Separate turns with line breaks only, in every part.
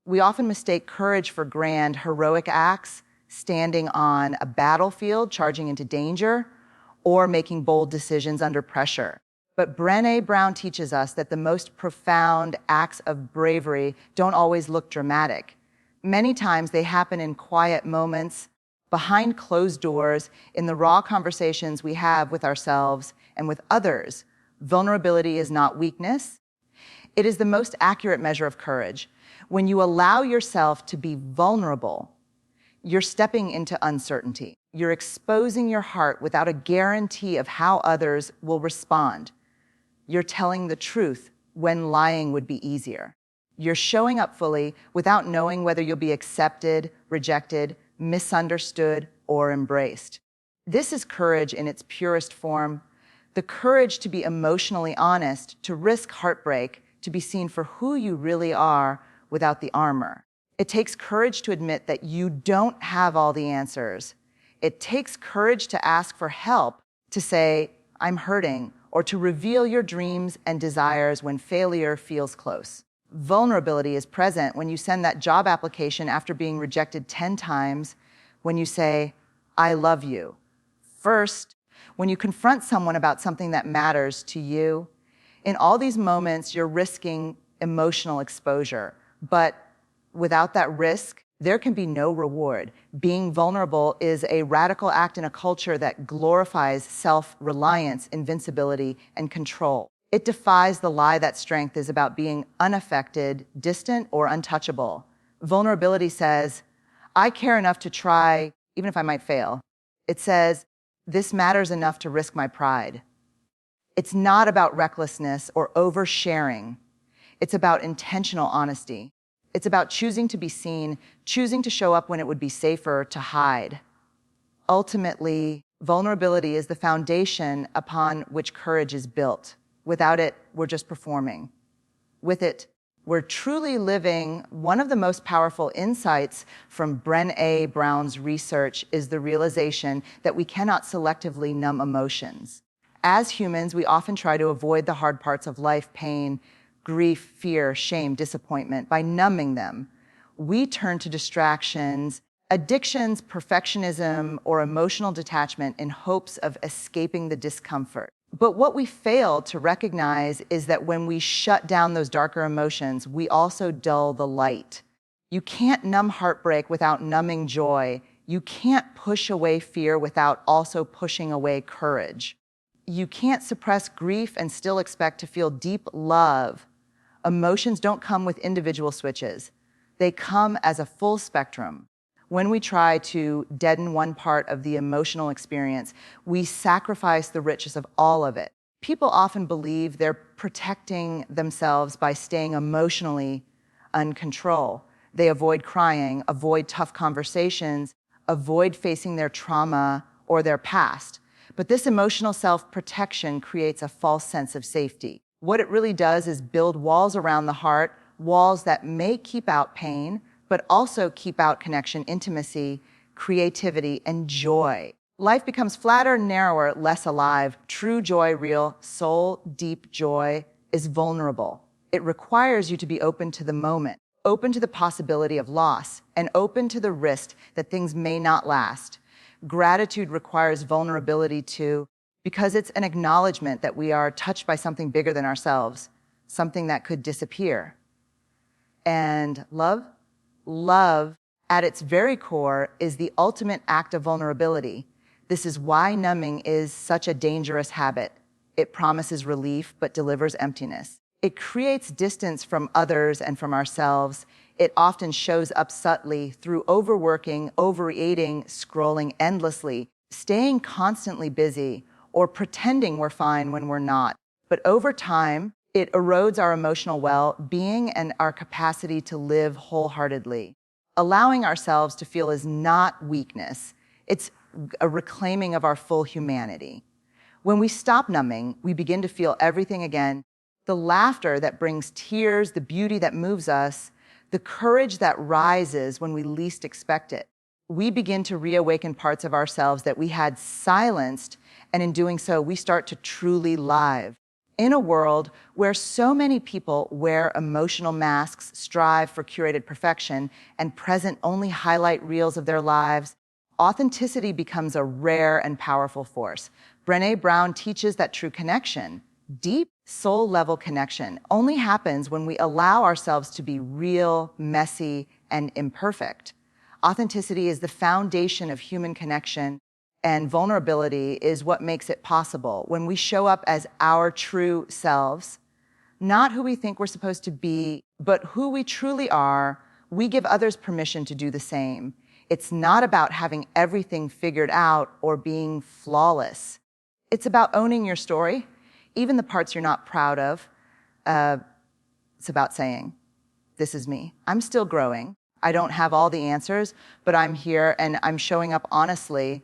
We often mistake courage for grand, heroic acts, standing on a battlefield, charging into danger, or making bold decisions under pressure. But Brené Brown teaches us that the most profound acts of bravery don't always look dramatic. Many times they happen in quiet moments, behind closed doors, in the raw conversations we have with ourselves and with others. Vulnerability is not weakness. It is the most accurate measure of courage. When you allow yourself to be vulnerable, you're stepping into uncertainty. You're exposing your heart without a guarantee of how others will respond. You're telling the truth when lying would be easier. You're showing up fully without knowing whether you'll be accepted, rejected, misunderstood, or embraced. This is courage in its purest form. The courage to be emotionally honest, to risk heartbreak, to be seen for who you really are without the armor. It takes courage to admit that you don't have all the answers. It takes courage to ask for help, to say, I'm hurting, or to reveal your dreams and desires when failure feels close. Vulnerability is present when you send that job application after being rejected 10 times, when you say, I love you. First, when you confront someone about something that matters to you. In all these moments, you're risking emotional exposure, but without that risk, there can be no reward. Being vulnerable is a radical act in a culture that glorifies self-reliance, invincibility, and control. It defies the lie that strength is about being unaffected, distant, or untouchable. Vulnerability says, I care enough to try, even if I might fail. It says, this matters enough to risk my pride. It's not about recklessness or oversharing. It's about intentional honesty. It's about choosing to be seen, choosing to show up when it would be safer to hide. Ultimately, vulnerability is the foundation upon which courage is built. Without it, we're just performing. With it, we're truly living. One of the most powerful insights from Brené Brown's research is the realization that we cannot selectively numb emotions. As humans, we often try to avoid the hard parts of life, pain, grief, fear, shame, disappointment, by numbing them. We turn to distractions, addictions, perfectionism, or emotional detachment in hopes of escaping the discomfort. But what we fail to recognize is that when we shut down those darker emotions, we also dull the light. You can't numb heartbreak without numbing joy. You can't push away fear without also pushing away courage. You can't suppress grief and still expect to feel deep love. Emotions don't come with individual switches. They come as a full spectrum. When we try to deaden one part of the emotional experience, we sacrifice the richness of all of it. People often believe they're protecting themselves by staying emotionally in control. They avoid crying, avoid tough conversations, avoid facing their trauma or their past. But this emotional self-protection creates a false sense of safety. What it really does is build walls around the heart, walls that may keep out pain, but also keep out connection, intimacy, creativity, and joy. Life becomes flatter, narrower, less alive. True joy, real, soul, deep joy is vulnerable. It requires you to be open to the moment, open to the possibility of loss, and open to the risk that things may not last. Gratitude requires vulnerability too, because it's an acknowledgement that we are touched by something bigger than ourselves, something that could disappear. And love? Love, at its very core, is the ultimate act of vulnerability. This is why numbing is such a dangerous habit. It promises relief, but delivers emptiness. It creates distance from others and from ourselves. It often shows up subtly through overworking, overeating, scrolling endlessly, staying constantly busy, or pretending we're fine when we're not. But over time, it erodes our emotional well-being and our capacity to live wholeheartedly. Allowing ourselves to feel is not weakness. It's a reclaiming of our full humanity. When we stop numbing, we begin to feel everything again. The laughter that brings tears, the beauty that moves us, the courage that rises when we least expect it. We begin to reawaken parts of ourselves that we had silenced, and in doing so, we start to truly live. In a world where so many people wear emotional masks, strive for curated perfection, and present only highlight reels of their lives, authenticity becomes a rare and powerful force. Brené Brown teaches that true connection, deep soul-level connection, only happens when we allow ourselves to be real, messy, and imperfect. Authenticity is the foundation of human connection, and vulnerability is what makes it possible. When we show up as our true selves, not who we think we're supposed to be, but who we truly are, we give others permission to do the same. It's not about having everything figured out or being flawless. It's about owning your story, even the parts you're not proud of. It's about saying, this is me. I'm still growing. I don't have all the answers, but I'm here and I'm showing up honestly.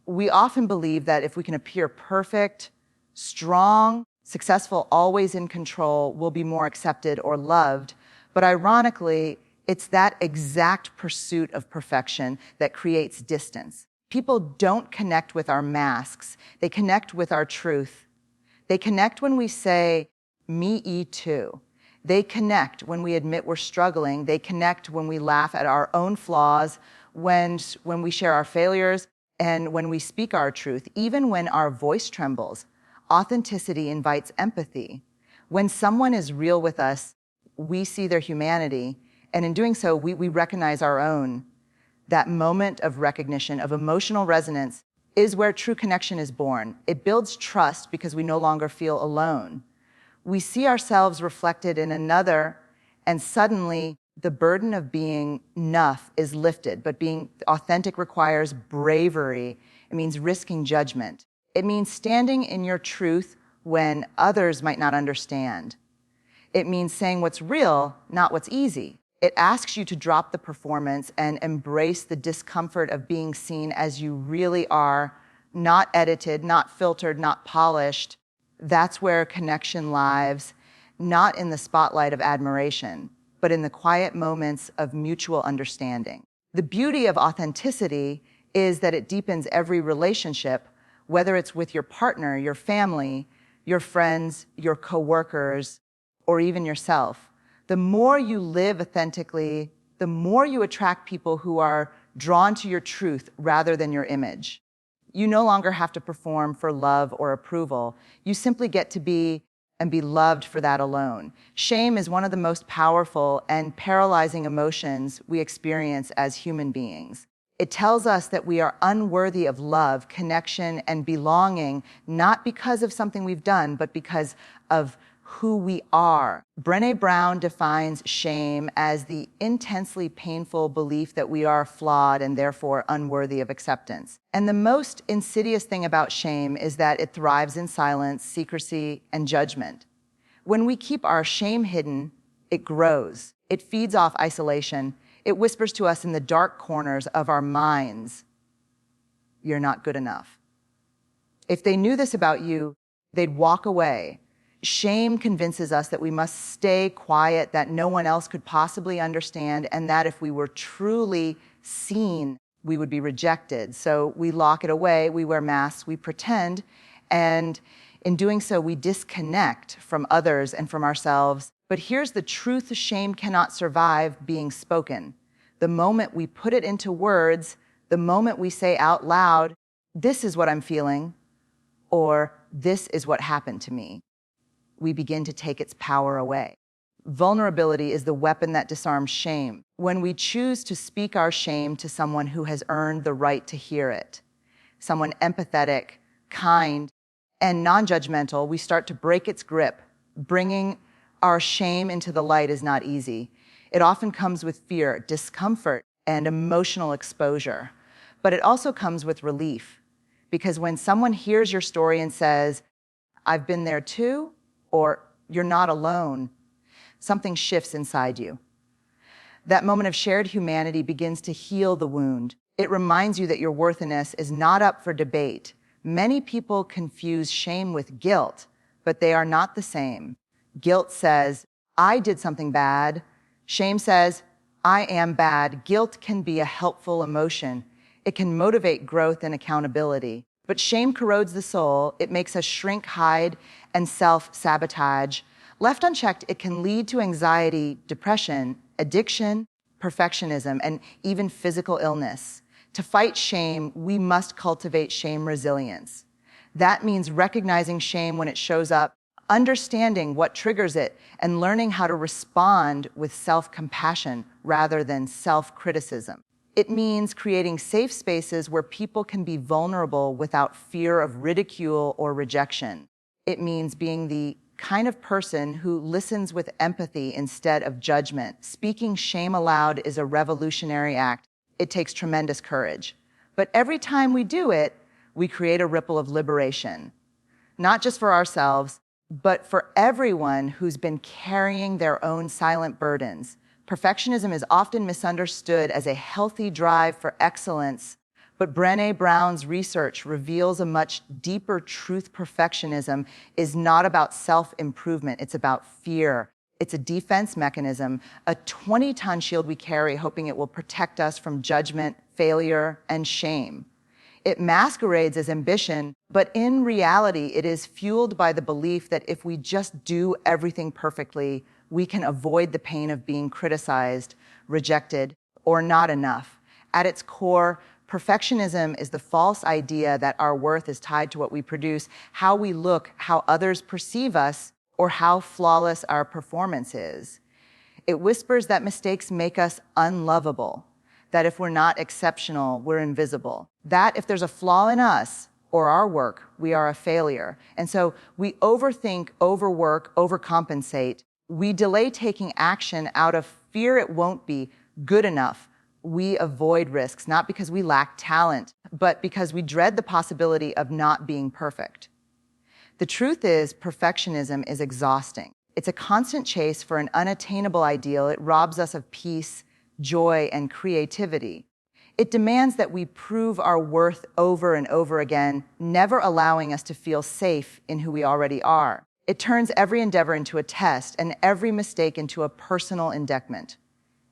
We often believe that if we can appear perfect, strong, successful, always in control, we'll be more accepted or loved. But ironically, it's that exact pursuit of perfection that creates distance. People don't connect with our masks. They connect with our truth. They connect when we say, me too. They connect when we admit we're struggling. They connect when we laugh at our own flaws, when we share our failures, and when we speak our truth, even when our voice trembles. Authenticity invites empathy. When someone is real with us, we see their humanity, and in doing so, we recognize our own. That moment of recognition, of emotional resonance, is where true connection is born. It builds trust because we no longer feel alone. We see ourselves reflected in another, and suddenly the burden of being enough is lifted. But being authentic requires bravery. It means risking judgment. It means standing in your truth when others might not understand. It means saying what's real, not what's easy. It asks you to drop the performance and embrace the discomfort of being seen as you really are, not edited, not filtered, not polished. That's where connection lives, not in the spotlight of admiration, but in the quiet moments of mutual understanding. The beauty of authenticity is that it deepens every relationship, whether it's with your partner, your family, your friends, your coworkers, or even yourself. The more you live authentically, the more you attract people who are drawn to your truth rather than your image. You no longer have to perform for love or approval. You simply get to be and be loved for that alone. Shame is one of the most powerful and paralyzing emotions we experience as human beings. It tells us that we are unworthy of love, connection, and belonging, not because of something we've done, but because of who we are. Brené Brown defines shame as the intensely painful belief that we are flawed and therefore unworthy of acceptance. And the most insidious thing about shame is that it thrives in silence, secrecy, and judgment. When we keep our shame hidden, it grows. It feeds off isolation. It whispers to us in the dark corners of our minds, "You're not good enough." If they knew this about you, they'd walk away. Shame convinces us that we must stay quiet, that no one else could possibly understand, and that if we were truly seen, we would be rejected. So we lock it away, we wear masks, we pretend, and in doing so, we disconnect from others and from ourselves. But here's the truth: shame cannot survive being spoken. The moment we put it into words, the moment we say out loud, "This is what I'm feeling," or "This is what happened to me," we begin to take its power away. Vulnerability is the weapon that disarms shame. When we choose to speak our shame to someone who has earned the right to hear it, someone empathetic, kind, and non-judgmental, we start to break its grip. Bringing our shame into the light is not easy. It often comes with fear, discomfort, and emotional exposure. But it also comes with relief, because when someone hears your story and says, "I've been there too," or "You're not alone," something shifts inside you. That moment of shared humanity begins to heal the wound. It reminds you that your worthiness is not up for debate. Many people confuse shame with guilt, but they are not the same. Guilt says, "I did something bad." Shame says, "I am bad." Guilt can be a helpful emotion. It can motivate growth and accountability. But shame corrodes the soul. It makes us shrink, hide, and self-sabotage. Left unchecked, it can lead to anxiety, depression, addiction, perfectionism, and even physical illness. To fight shame, we must cultivate shame resilience. That means recognizing shame when it shows up, understanding what triggers it, and learning how to respond with self-compassion rather than self-criticism. It means creating safe spaces where people can be vulnerable without fear of ridicule or rejection. It means being the kind of person who listens with empathy instead of judgment. Speaking shame aloud is a revolutionary act. It takes tremendous courage. But every time we do it, we create a ripple of liberation, not just for ourselves, but for everyone who's been carrying their own silent burdens. Perfectionism is often misunderstood as a healthy drive for excellence, but Brené Brown's research reveals a much deeper truth. Perfectionism is not about self-improvement, it's about fear. It's a defense mechanism, a 20-ton shield we carry hoping it will protect us from judgment, failure, and shame. It masquerades as ambition, but in reality, it is fueled by the belief that if we just do everything perfectly, we can avoid the pain of being criticized, rejected, or not enough. At its core, perfectionism is the false idea that our worth is tied to what we produce, how we look, how others perceive us, or how flawless our performance is. It whispers that mistakes make us unlovable, that if we're not exceptional, we're invisible, that if there's a flaw in us or our work, we are a failure. And so we overthink, overwork, overcompensate. We delay taking action out of fear it won't be good enough. We avoid risks, not because we lack talent, but because we dread the possibility of not being perfect. The truth is, perfectionism is exhausting. It's a constant chase for an unattainable ideal. It robs us of peace, joy, and creativity. It demands that we prove our worth over and over again, never allowing us to feel safe in who we already are. It turns every endeavor into a test and every mistake into a personal indictment.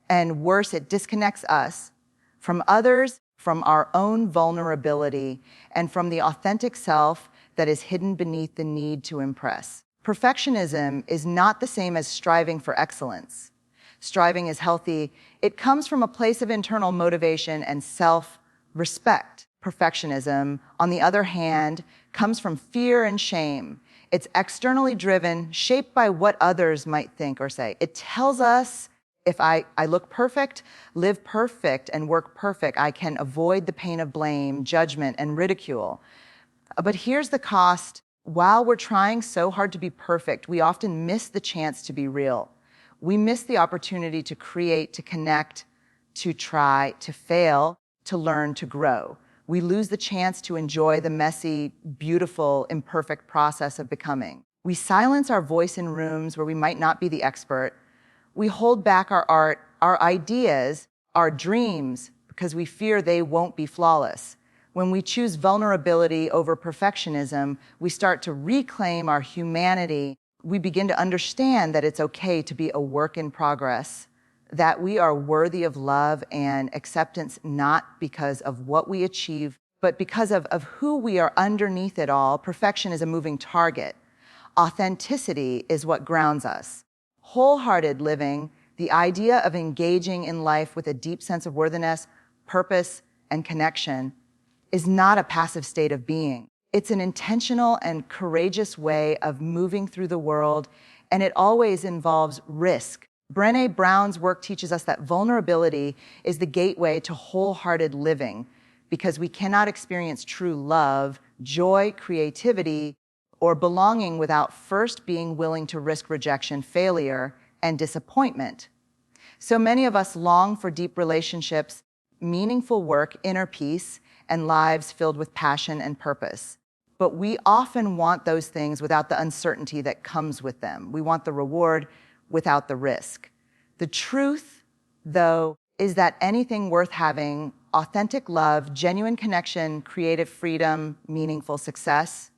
And worse, it disconnects us from others, from our own vulnerability, and from the authentic self that is hidden beneath the need to impress. Perfectionism is not the same as striving for excellence. Striving is healthy. It comes from a place of internal motivation and self-respect. Perfectionism, on the other hand, comes from fear and shame. It's externally driven, shaped by what others might think or say. It tells us if I look perfect, live perfect, and work perfect, I can avoid the pain of blame, judgment, and ridicule. But here's the cost. While we're trying so hard to be perfect, we often miss the chance to be real. We miss the opportunity to create, to connect, to try, to fail, to learn, to grow. We lose the chance to enjoy the messy, beautiful, imperfect process of becoming. We silence our voice in rooms where we might not be the expert. We hold back our art, our ideas, our dreams, because we fear they won't be flawless. When we choose vulnerability over perfectionism, we start to reclaim our humanity. We begin to understand that it's okay to be a work in progress, that we are worthy of love and acceptance not because of what we achieve, but because of who we are underneath it all. Perfection is a moving target. Authenticity is what grounds us. Wholehearted living, the idea of engaging in life with a deep sense of worthiness, purpose, and connection, is not a passive state of being. It's an intentional and courageous way of moving through the world, and it always involves risk. Brené Brown's work teaches us that vulnerability is the gateway to wholehearted living, because we cannot experience true love, joy, creativity, or belonging without first being willing to risk rejection, failure, and disappointment. So many of us long for deep relationships, meaningful work, inner peace, and lives filled with passion and purpose. But we often want those things without the uncertainty that comes with them. We want the reward without the risk. The truth, though, is that anything worth having, authentic love, genuine connection, creative freedom, meaningful success,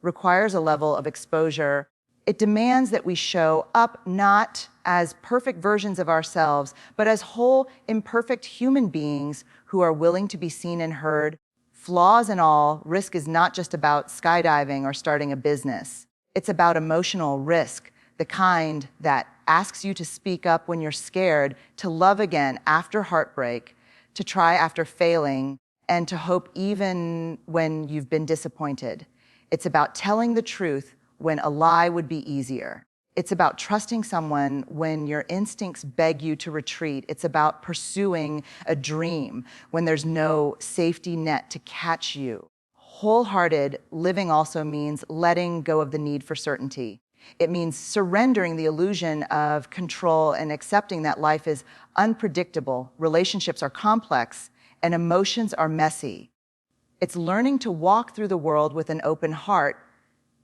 requires a level of exposure. It demands that we show up not as perfect versions of ourselves, but as whole, imperfect human beings who are willing to be seen and heard, Flaws and all, risk is not just about skydiving or starting a business. It's about emotional risk, the kind that asks you to speak up when you're scared, to love again after heartbreak, to try after failing, and to hope even when you've been disappointed. It's about telling the truth when a lie would be easier. It's about trusting someone when your instincts beg you to retreat. It's about pursuing a dream when there's no safety net to catch you. Wholehearted living also means letting go of the need for certainty. It means surrendering the illusion of control and accepting that life is unpredictable, relationships are complex, and emotions are messy. It's learning to walk through the world with an open heart,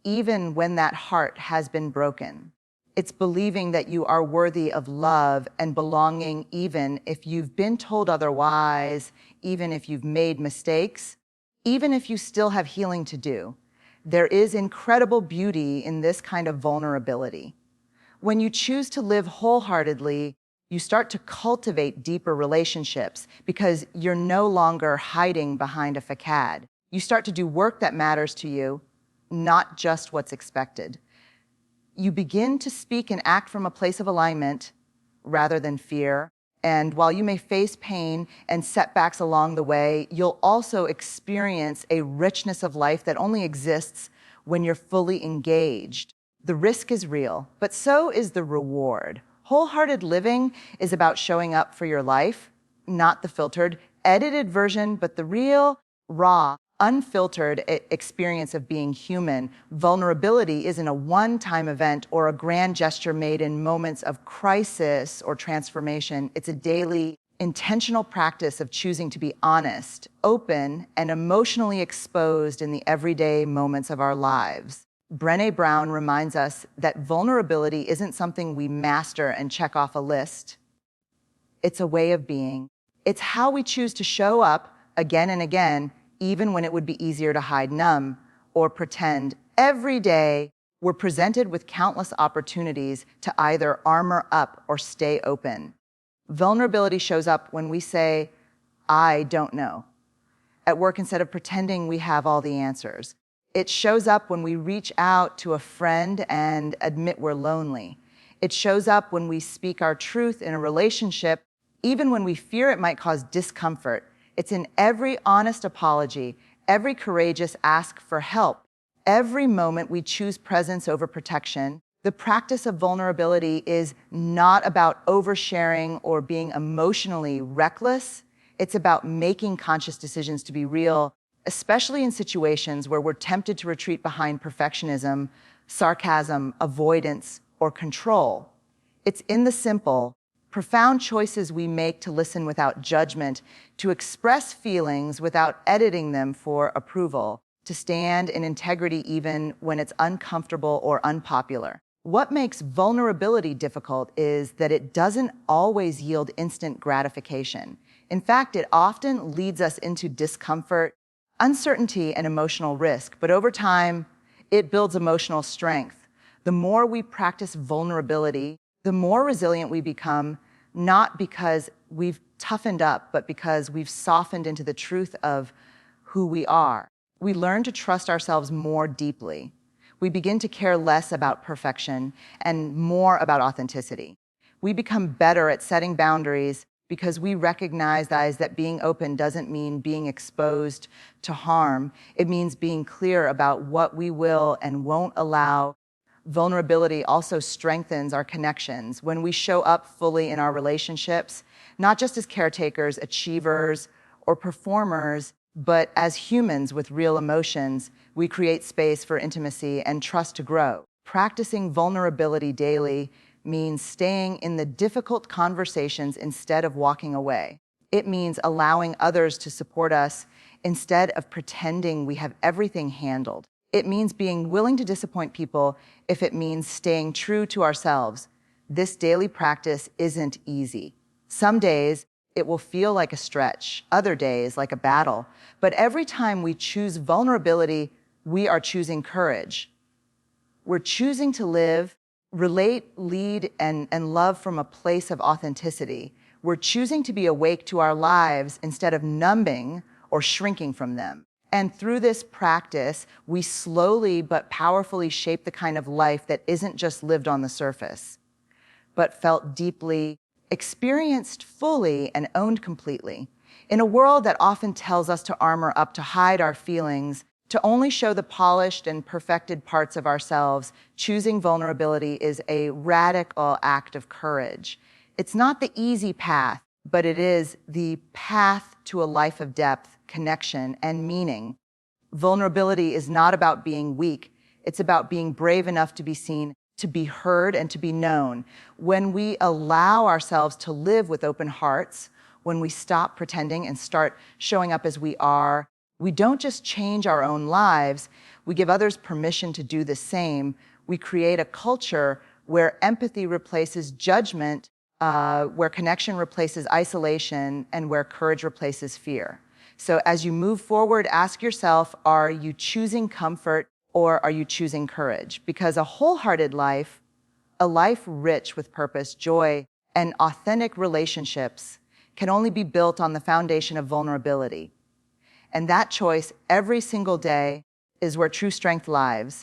even when that heart has been broken. It's believing that you are worthy of love and belonging, even if you've been told otherwise, even if you've made mistakes, even if you still have healing to do. There is incredible beauty in this kind of vulnerability. When you choose to live wholeheartedly, you start to cultivate deeper relationships because you're no longer hiding behind a facade. You start to do work that matters to you, not just what's expected. You begin to speak and act from a place of alignment rather than fear. And while you may face pain and setbacks along the way, you'll also experience a richness of life that only exists when you're fully engaged. The risk is real, but so is the reward. Wholehearted living is about showing up for your life, not the filtered, edited version, but the real, raw, unfiltered experience of being human. Vulnerability isn't a one-time event or a grand gesture made in moments of crisis or transformation. It's a daily, intentional practice of choosing to be honest, open, and emotionally exposed in the everyday moments of our lives. Brené Brown reminds us that vulnerability isn't something we master and check off a list. It's a way of being. It's how we choose to show up again and again, even when it would be easier to hide, numb, or pretend. Every day, we're presented with countless opportunities to either armor up or stay open. Vulnerability shows up when we say, I don't know, at work instead of pretending we have all the answers. It shows up when we reach out to a friend and admit we're lonely. It shows up when we speak our truth in a relationship, even when we fear it might cause discomfort. It's in every honest apology, every courageous ask for help, every moment we choose presence over protection. The practice of vulnerability is not about oversharing or being emotionally reckless. It's about making conscious decisions to be real, especially in situations where we're tempted to retreat behind perfectionism, sarcasm, avoidance, or control. It's in the simple, profound choices we make to listen without judgment, to express feelings without editing them for approval, to stand in integrity even when it's uncomfortable or unpopular. What makes vulnerability difficult is that it doesn't always yield instant gratification. In fact, it often leads us into discomfort, uncertainty, and emotional risk. But over time, it builds emotional strength. The more we practice vulnerability, the more resilient we become, not because we've toughened up, but because we've softened into the truth of who we are. We learn to trust ourselves more deeply. We begin to care less about perfection and more about authenticity. We become better at setting boundaries because we recognize that being open doesn't mean being exposed to harm. It means being clear about what we will and won't allow. Vulnerability also strengthens our connections. When we show up fully in our relationships, not just as caretakers, achievers, or performers, but as humans with real emotions, we create space for intimacy and trust to grow. Practicing vulnerability daily means staying in the difficult conversations instead of walking away. It means allowing others to support us instead of pretending we have everything handled. It means being willing to disappoint people if it means staying true to ourselves. This daily practice isn't easy. Some days, it will feel like a stretch, other days like a battle. But every time we choose vulnerability, we are choosing courage. We're choosing to live, relate, lead, and love from a place of authenticity. We're choosing to be awake to our lives instead of numbing or shrinking from them. And through this practice, we slowly but powerfully shape the kind of life that isn't just lived on the surface, but felt deeply, experienced fully, and owned completely. In a world that often tells us to armor up, to hide our feelings, to only show the polished and perfected parts of ourselves, choosing vulnerability is a radical act of courage. It's not the easy path, but it is the path to a life of depth, connection, and meaning. Vulnerability is not about being weak. It's about being brave enough to be seen, to be heard, and to be known. When we allow ourselves to live with open hearts, when we stop pretending and start showing up as we are, we don't just change our own lives, we give others permission to do the same. We create a culture where empathy replaces judgment, where connection replaces isolation, and where courage replaces fear. So as you move forward, ask yourself, are you choosing comfort or are you choosing courage? Because a wholehearted life, a life rich with purpose, joy, and authentic relationships can only be built on the foundation of vulnerability. And that choice every single day is where true strength lies.